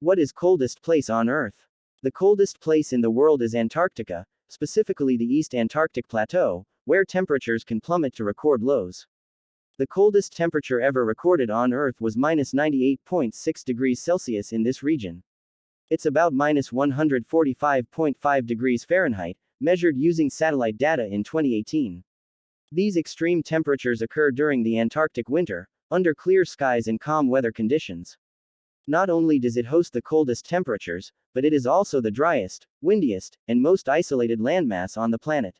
What is coldest place on Earth? The coldest place in the world is Antarctica, specifically the East Antarctic Plateau, where temperatures can plummet to record lows. The coldest temperature ever recorded on Earth was -98.6 degrees Celsius in this region. It's about -145.5 degrees Fahrenheit, measured using satellite data in 2018. These extreme temperatures occur during the Antarctic winter, under clear skies and calm weather conditions. Not only does it host the coldest temperatures, but it is also the driest, windiest, and most isolated landmass on the planet.